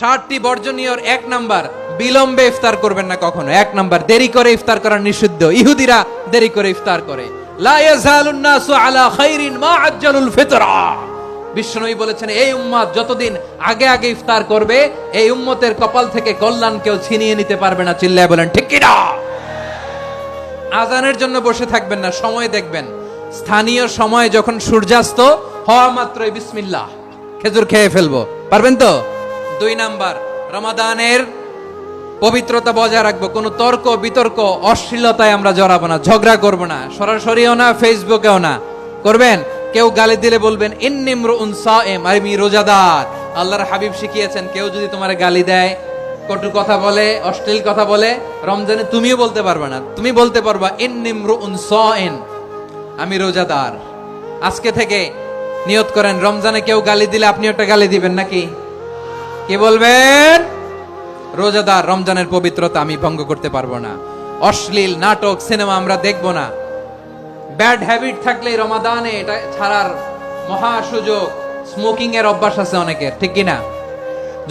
7টি বর্জনীয়র 1 number, বিলম্বে ইফতার করবেন না কখনো। 1 নাম্বার, দেরি করে ইফতার করা নিষিদ্ধ। ইহুদিরা দেরি করে ইফতার করে। লা ইয়াজালুন নাসু আলা খাইরিন মা আজ্জালুল ফিতরা। বিশ্বনবী বলেছেন, এই উম্মত যতদিন আগে আগে ইফতার করবে, এই উম্মতের কপাল থেকে কল্যাণ কেউ ছিনিয়ে নিতে পারবে না। চিল্লায় বলেন ঠিক কি না? আজানের জন্য বসে থাকবেন না, সময় দেখবেন। স্থানীয় সময় যখন সূর্যাস্ত হওয়া মাত্রই বিসমিল্লাহ, খেজুর খেয়ে ফেলবো। পারবেন তো? 2 নাম্বার, রমাদানের পবিত্রতা বজায় রাখবো। কোনো তর্ক বিতর্ক অশ্লীলতায় আমরা জড়াবো না, ঝগড়া করবো না, সরাসরিও না, ফেসবুকেও না। করবেন? কেউ গালি দিলে বলবেন ইন্নিমরুন সায়েম, আমি রোজাদার। আল্লাহর হাবিব শিখিয়েছেন, কেউ যদি তোমার গালি দেয়, কটু কথা বলে, অশ্লীল কথা বলে, রমজানে তুমিও বলতে পারবে না। তুমি বলতে পারবা ইন্নিমরুন সায়েম, আমি রোজাদার। আজকে থেকে নিয়ত করেন, রমজানে কেউ গালি দিলে আপনি একটা গালি দিবেন নাকি? কি বলবেন? রোজাদার, রমজানের পবিত্রতা আমি ভঙ্গ করতে পারবো না। অশ্লীল নাটক সিনেমা আমরা দেখবো না। ব্যাড হ্যাবিট থাকলে রমাদানে এটা ছাড়ার মহা সুযোগ। স্মোকিং এর অভ্যাস আছে অনেকের, ঠিক কিনা?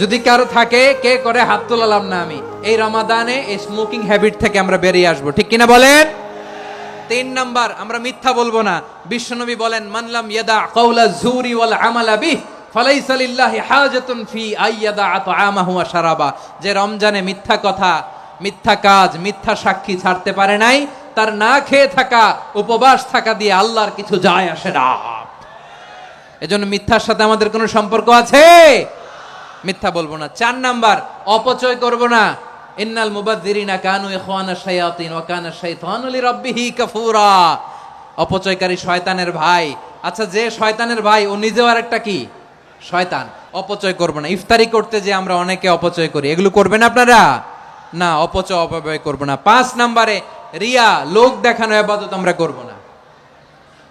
যদি কারো থাকে, কে করে হাত তোলালাম না আমি। এই রমাদানে এই স্মোকিং হ্যাবিট থেকে আমরা বেরিয়ে আসবো, ঠিক কিনা বলেন? 3 নাম্বার, আমরা মিথ্যা বলবো না। বিশ্বনবী বলেন, মানলাম ইয়াদা কাওলা যুরি ওয়াল আমালা বিহি ফালাইসা লিল্লাহি হাজাতুন ফি আইয়াদা আতআমাহু ওয়া শারাবা। যে রমজানে মিথ্যা কথা, মিথ্যা কাজ, মিথ্যা সাক্ষী ছাড়তে পারে নাই, তার না খেয়ে থাকা, উপবাস থাকা দিয়ে আল্লাহর কিছু যায় আসে না। এজন্য মিথ্যার সাথে আমাদের কোনো সম্পর্ক আছে? মিথ্যা বলবো না। 4 নাম্বার, অপচয় করব না। ইন্নাল মুবাযযিরিনা কানু ইখওয়ানা শায়াতিন ওয়া কানা শাইতানু লিরাব্বিহি কাফুরা। অপচয়কারী শয়তানের ভাই। আচ্ছা, যে শয়তানের ভাই, ও নিজেও আরেকটা কি? শয়তান। অপচয় করব না। ইফতারি করতে যে আমরা অনেকে অপচয় করি, এগুলো করবেন আপনারা না। অপচয় অপব্যয় করব না। 5 নাম্বারে, রিয়া, লোক দেখানো ইবাদত আমরা করব না।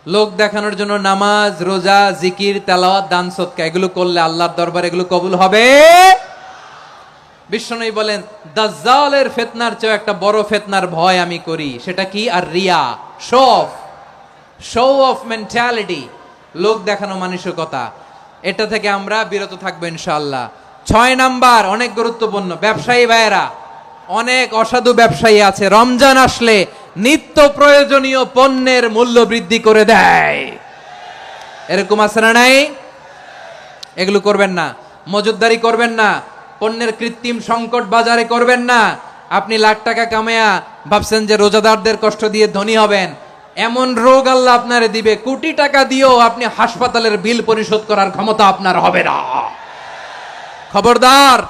লোক দেখানোর জন্য নামাজ, রোজা, জিকির, তেলাওয়াত, দান সদকা এগুলো করলে আল্লাহর দরবারে এগুলো কবুল হবে। বিশ্বনবী বলেন, দাজ্জালের ফিতনার চেয়ে একটা বড় ফিতনার ভয় আমি করি। সেটা কি? আর রিয়া, শো অফ মেন্টালিটি, লোক দেখানো মানসিকতা। এটা থেকে আমরা বিরত থাকবো ইনশাআল্লাহ। 6 নাম্বার, অনেক গুরুত্বপূর্ণ। ব্যবসায়ী ভাইয়েরা, অনেক অসাধু ব্যবসায়ী আছে, রমজান আসলে নিত্য প্রয়োজনীয় পণ্যের মূল্য বৃদ্ধি করে দেয়। এরকম আছে না নাই? এগুলো করবেন না। মজুদদারি করবেন না। পণ্যের কৃত্রিম সংকট বাজারে করবেন না। আপনি লাখ টাকা কামায়া ভাবছেন যে রোজাদারদের কষ্ট দিয়ে ধনী হবেন। এমন রোগ আল্লাহ আপনারে দিবে, কোটি টাকা দিয়েও আপনি হাসপাতালের বিল পরিশোধ করার ক্ষমতা আপনার হবে না। খবরদার।